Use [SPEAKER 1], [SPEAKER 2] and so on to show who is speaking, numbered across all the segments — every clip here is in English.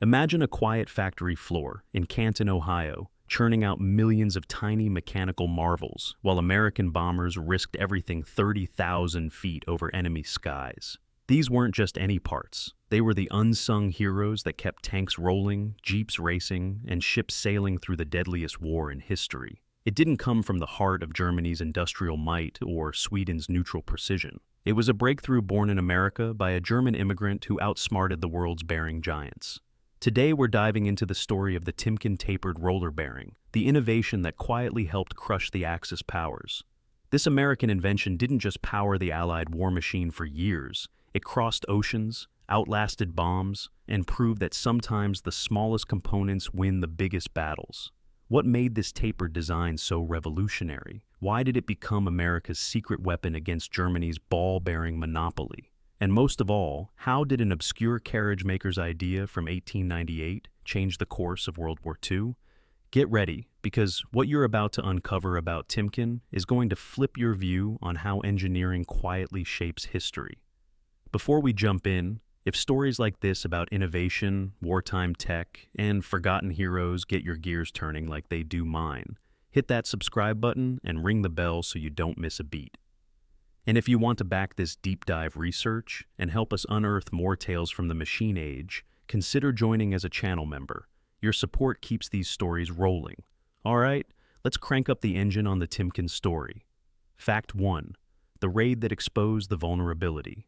[SPEAKER 1] Imagine a quiet factory floor in Canton, Ohio, churning out millions of tiny mechanical marvels while American bombers risked everything 30,000 feet over enemy skies. These weren't just any parts. They were the unsung heroes that kept tanks rolling, jeeps racing, and ships sailing through the deadliest war in history. It didn't come from the heart of Germany's industrial might or Sweden's neutral precision. It was a breakthrough born in America by a German immigrant who outsmarted the world's bearing giants. Today we're diving into the story of the Timken tapered roller bearing, the innovation that quietly helped crush the Axis powers. This American invention didn't just power the Allied war machine for years. It crossed oceans, outlasted bombs, and proved that sometimes the smallest components win the biggest battles. What made this tapered design so revolutionary? Why did it become America's secret weapon against Germany's ball-bearing monopoly? And most of all, how did an obscure carriage maker's idea from 1898 change the course of World War II? Get ready, because what you're about to uncover about Timken is going to flip your view on how engineering quietly shapes history. Before we jump in, if stories like this about innovation, wartime tech, and forgotten heroes get your gears turning like they do mine, hit that subscribe button and ring the bell so you don't miss a beat. And if you want to back this deep dive research and help us unearth more tales from the machine age, consider joining as a channel member. Your support keeps these stories rolling. All right, let's crank up the engine on the Timken story. Fact 1. The raid that exposed the vulnerability.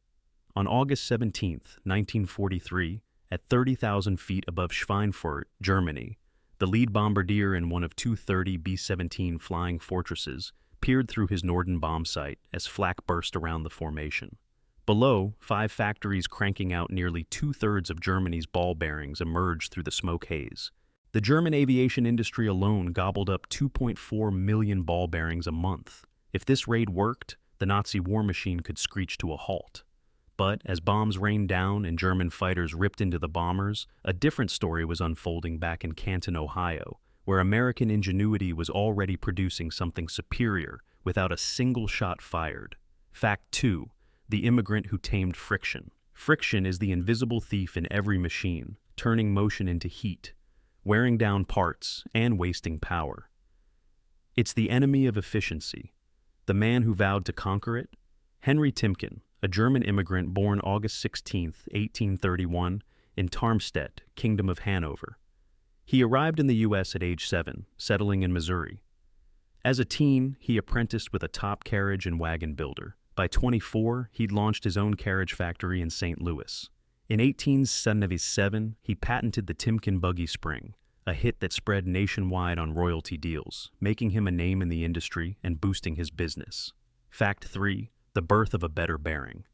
[SPEAKER 1] On August 17, 1943, at 30,000 feet above Schweinfurt, Germany, the lead bombardier in one of 230 B-17 flying fortresses peered through his Norden bomb sight as flak burst around the formation. Below, 5 factories cranking out nearly 2/3 of Germany's ball bearings emerged through the smoke haze. The German aviation industry alone gobbled up 2.4 million ball bearings a month. If this raid worked, the Nazi war machine could screech to a halt. But as bombs rained down and German fighters ripped into the bombers, a different story was unfolding back in Canton, Ohio, where American ingenuity was already producing something superior without a single shot fired. Fact 2. The immigrant who tamed friction. Friction is the invisible thief in every machine, turning motion into heat, wearing down parts, and wasting power. It's the enemy of efficiency. The man who vowed to conquer it? Henry Timken, a German immigrant born August 16, 1831, in Tarmstedt, Kingdom of Hanover. He arrived in the U.S. at age 7, settling in Missouri. As a teen, he apprenticed with a top carriage and wagon builder. By 24, he'd launched his own carriage factory in St. Louis. In 1877, he patented the Timken buggy spring, a hit that spread nationwide on royalty deals, making him a name in the industry and boosting his business. Fact 3. The birth of a better bearing.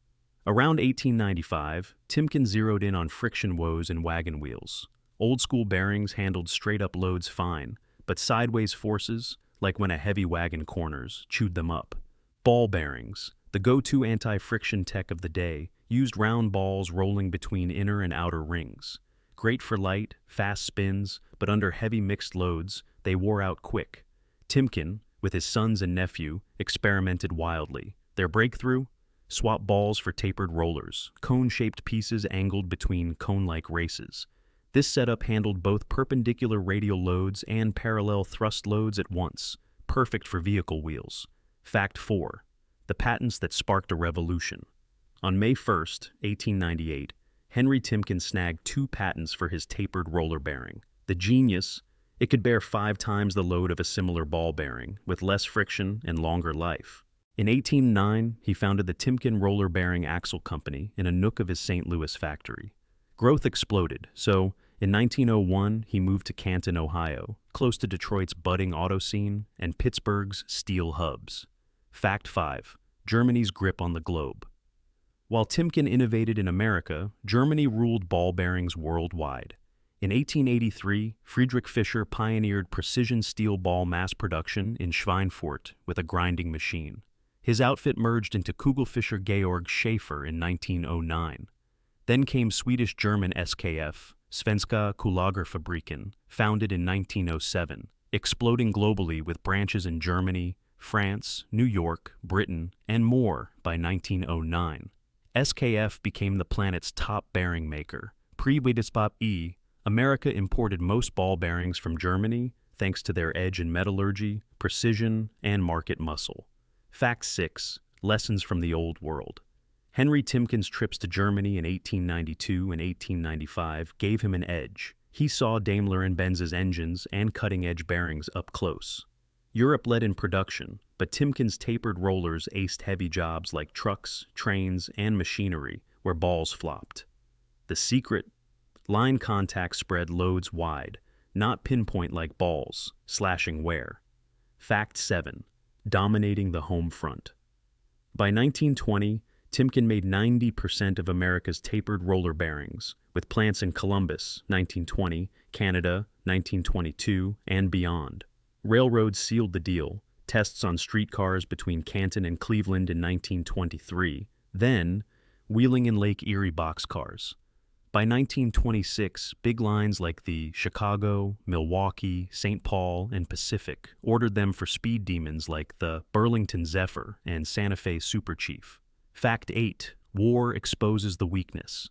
[SPEAKER 1] Around 1895, Timken zeroed in on friction woes in wagon wheels. Old-school bearings handled straight-up loads fine, but sideways forces, like when a heavy wagon corners, chewed them up. Ball bearings, the go-to anti-friction tech of the day, used round balls rolling between inner and outer rings. Great for light, fast spins, but under heavy mixed loads, they wore out quick. Timken, with his sons and nephew, experimented wildly. Their breakthrough? Swap balls for tapered rollers, cone-shaped pieces angled between cone-like races. This setup handled both perpendicular radial loads and parallel thrust loads at once, perfect for vehicle wheels. Fact 4. The patents that sparked a revolution. On May 1, 1898, Henry Timken snagged 2 patents for his tapered roller bearing. The genius, it could bear 5 times the load of a similar ball bearing, with less friction and longer life. In 1809, he founded the Timken Roller Bearing Axle Company in a nook of his St. Louis factory. Growth exploded, so in 1901, he moved to Canton, Ohio, close to Detroit's budding auto scene and Pittsburgh's steel hubs. Fact 5. Germany's grip on the globe. While Timken innovated in America, Germany ruled ball bearings worldwide. In 1883, Friedrich Fischer pioneered precision steel ball mass production in Schweinfurt with a grinding machine. His outfit merged into Kugelfischer Georg Schaefer in 1909. Then came Swedish-German SKF, Svenska Kullagerfabriken, founded in 1907, exploding globally with branches in Germany, France, New York, Britain, and more by 1909. SKF became the planet's top bearing maker. Pre-Wettbewerb E, America imported most ball bearings from Germany thanks to their edge in metallurgy, precision, and market muscle. Fact 6. Lessons from the Old World. Henry Timken's trips to Germany in 1892 and 1895 gave him an edge. He saw Daimler and Benz's engines and cutting-edge bearings up close. Europe led in production, but Timken's tapered rollers aced heavy jobs like trucks, trains, and machinery where balls flopped. The secret? Line contact spread loads wide, not pinpoint like balls, slashing wear. Fact 7. Dominating the home front. By 1920, Timken made 90% of America's tapered roller bearings, with plants in Columbus, 1920, Canada, 1922, and beyond. Railroads sealed the deal, tests on streetcars between Canton and Cleveland in 1923, then wheeling in Lake Erie boxcars. By 1926, big lines like the Chicago, Milwaukee, St. Paul, and Pacific ordered them for speed demons like the Burlington Zephyr and Santa Fe Super Chief. Fact 8. War exposes the weakness.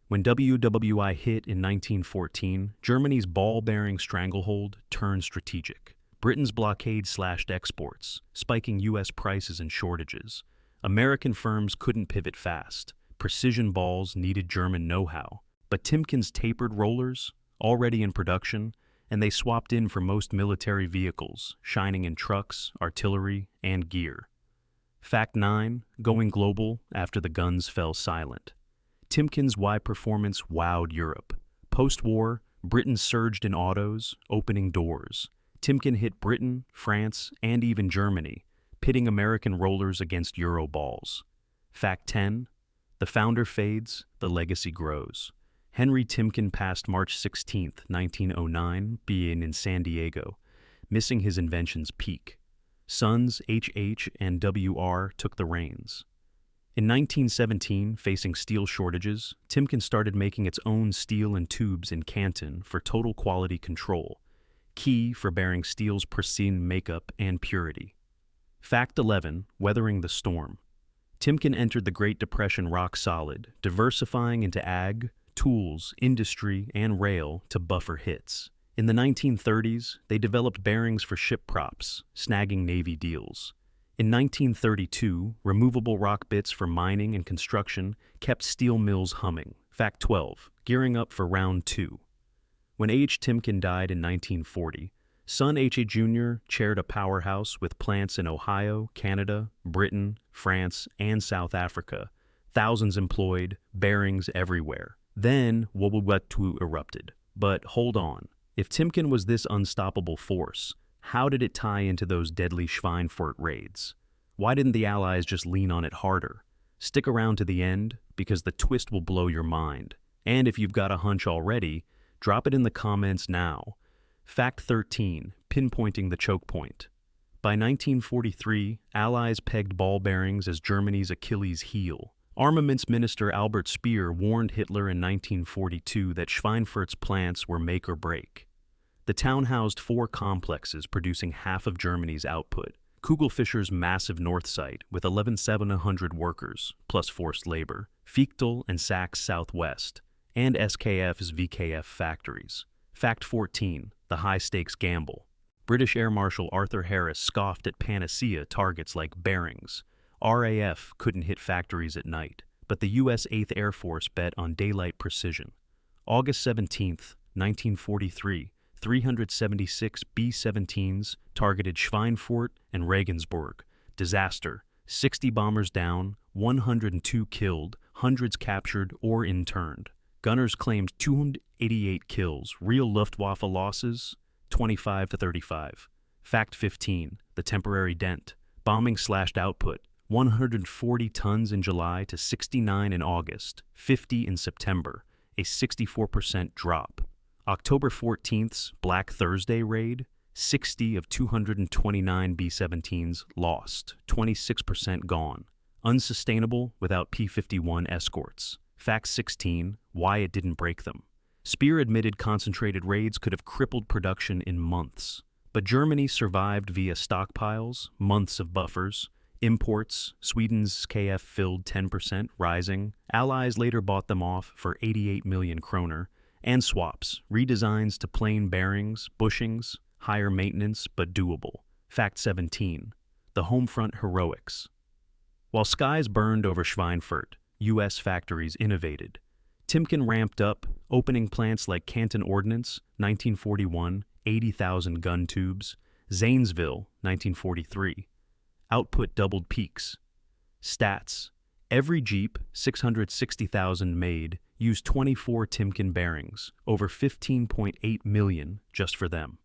[SPEAKER 1] When WWI hit in 1914, Germany's ball-bearing stranglehold turned strategic. Britain's blockade slashed exports, spiking U.S. prices and shortages. American firms couldn't pivot fast. Precision balls needed German know-how. But Timken's tapered rollers, already in production, and they swapped in for most military vehicles, shining in trucks, artillery, and gear. Fact 9. Going global after the guns fell silent. Timken's Y performance wowed Europe. Post-war, Britain surged in autos, opening doors. Timken hit Britain, France, and even Germany, pitting American rollers against Euro balls. Fact 10. The founder fades, the legacy grows. Henry Timken passed March 16, 1909, being in San Diego, missing his invention's peak. Sons H.H. and W.R. took the reins. In 1917, facing steel shortages, Timken started making its own steel and tubes in Canton for total quality control, key for bearing steel's pristine makeup and purity. Fact 11. Weathering the storm. Timken entered the Great Depression rock solid, diversifying into ag, tools, industry, and rail to buffer hits. In the 1930s, they developed bearings for ship props, snagging Navy deals. In 1932, removable rock bits for mining and construction kept steel mills humming. Fact 12. Gearing up for round 2. When H. Timken died in 1940, son H.A. Jr. chaired a powerhouse with plants in Ohio, Canada, Britain, France, and South Africa. Thousands employed, bearings everywhere. Then World War II erupted. But hold on. If Timken was this unstoppable force, how did it tie into those deadly Schweinfurt raids? Why didn't the Allies just lean on it harder? Stick around to the end, because the twist will blow your mind. And if you've got a hunch already, drop it in the comments now. Fact 13. Pinpointing the choke point. By 1943, Allies pegged ball bearings as Germany's Achilles heel. Armaments Minister Albert Speer warned Hitler in 1942 that Schweinfurt's plants were make or break. The town housed 4 complexes producing half of Germany's output. Kugelfischer's massive north site with 11,700 workers, plus forced labor, Fichtel and Sachs Southwest, and SKF's VKF factories. Fact 14. The high-stakes gamble. British Air Marshal Arthur Harris scoffed at panacea targets like bearings. RAF couldn't hit factories at night, but the U.S. 8th Air Force bet on daylight precision. August 17, 1943, 376 B-17s targeted Schweinfurt and Regensburg. Disaster. 60 bombers down, 102 killed, hundreds captured or interned. Gunners claimed 288 kills. Real Luftwaffe losses, 25 to 35. Fact 15. The temporary dent. Bombing slashed output. 140 tons in July to 69 in August, 50 in September, a 64% drop. October 14th's Black Thursday raid, 60 of 229 B-17s lost, 26% gone. Unsustainable without P-51 escorts. Fact 16. Why it didn't break them. Speer admitted concentrated raids could have crippled production in months. But Germany survived via stockpiles, months of buffers. Imports, Sweden's KF filled 10%, rising. Allies later bought them off for 88 million kroner, And swaps, redesigns to plain bearings, bushings, higher maintenance but doable. Fact 17. The Homefront Heroics. While skies burned over Schweinfurt, U.S. factories innovated. Timken ramped up, opening plants like Canton Ordnance, 1941, 80,000 gun tubes, Zanesville, 1943. Output doubled peaks. Stats. Every Jeep, 660,000 made, used 24 Timken bearings, over 15.8 million just for them.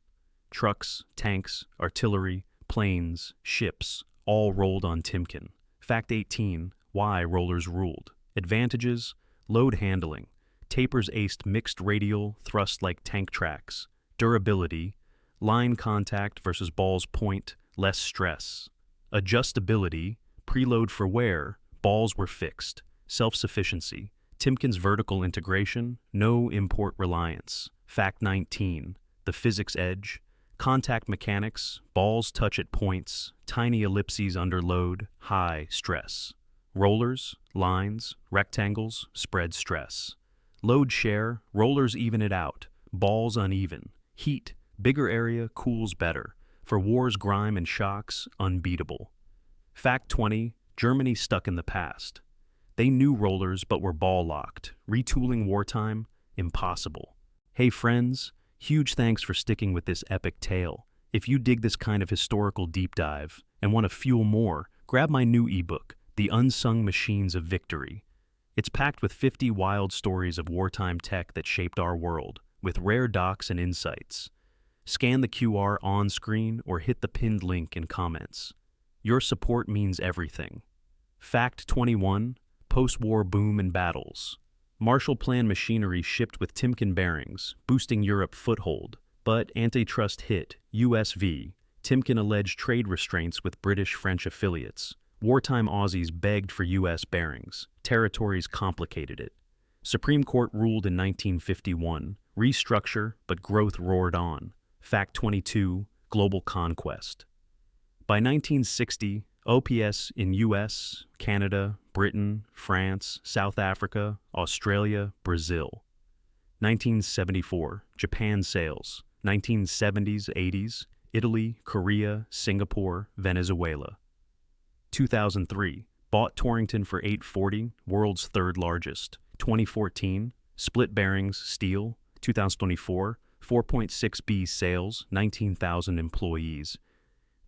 [SPEAKER 1] Trucks, tanks, artillery, planes, ships, all rolled on Timken. Fact 18. Why rollers ruled. Advantages: load handling. Tapers aced mixed radial thrust like tank tracks. Durability: line contact versus ball's point, less stress. Adjustability: preload for wear, balls were fixed. Self-sufficiency: Timken's vertical integration, no import reliance. Fact 19. The physics edge. Contact mechanics, balls touch at points, tiny ellipses under load, high stress. Rollers, lines, rectangles, spread stress. Load share, rollers even it out, balls uneven. Heat, bigger area cools better. For war's grime and shocks, unbeatable. Fact 20. Germany stuck in the past. They knew rollers but were ball-locked. Retooling wartime, impossible. Hey friends, huge thanks for sticking with this epic tale. If you dig this kind of historical deep dive and want to fuel more, grab my new ebook, The Unsung Machines of Victory. It's packed with 50 wild stories of wartime tech that shaped our world, with rare docs and insights. Scan the QR on screen or hit the pinned link in comments. Your support means everything. Fact 21. Post-war boom and battles. Marshall Plan machinery shipped with Timken bearings, boosting Europe foothold. But antitrust hit, US v. Timken alleged trade restraints with British-French affiliates. Wartime Aussies begged for US bearings. Territories complicated it. Supreme Court ruled in 1951. Restructure, but growth roared on. Fact 22. Global conquest. By 1960, OPS in US, Canada, Britain, France, South Africa, Australia, Brazil. 1974, Japan sales. 1970s, 80s, Italy, Korea, Singapore, Venezuela. 2003, bought Torrington for $840, world's third largest. 2014, split bearings, steel. 2024, 4.6B sales, 19,000 employees.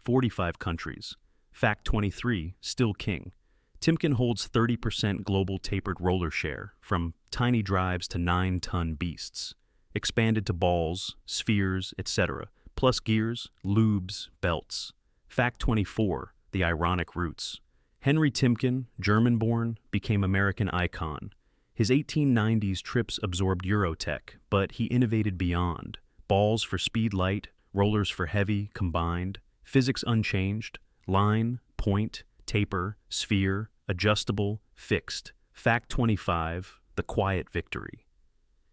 [SPEAKER 1] 45 countries. Fact 23, still king. Timken holds 30% global tapered roller share, from tiny drives to 9-ton beasts. Expanded to balls, spheres, etc., plus gears, lubes, belts. Fact 24, the ironic roots. Henry Timken, German-born, became American icon. His 1890s trips absorbed Eurotech, but he innovated beyond. Balls for speed light, rollers for heavy, combined. Physics unchanged. Line, point, taper, sphere, adjustable, fixed. Fact 25, the quiet victory.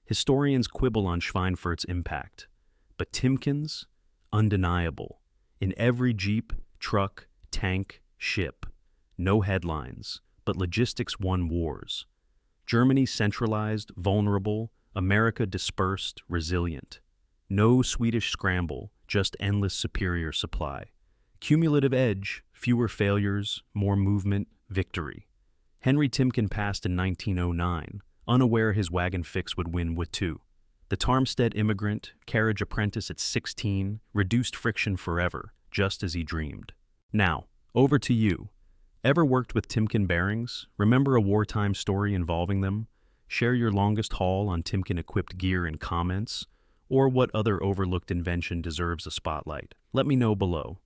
[SPEAKER 1] Historians quibble on Schweinfurt's impact, but Timken's? Undeniable. In every Jeep, truck, tank, ship. No headlines, but logistics won wars. Germany centralized, vulnerable, America dispersed, resilient. No Swedish scramble, just endless superior supply. Cumulative edge, fewer failures, more movement, victory. Henry Timken passed in 1909, unaware his wagon fix would win with two. The Tarmstead immigrant, carriage apprentice at 16, reduced friction forever, just as he dreamed. Now, over to you. Ever worked with Timken bearings? Remember a wartime story involving them? Share your longest haul on Timken-equipped gear in comments, or what other overlooked invention deserves a spotlight. Let me know below.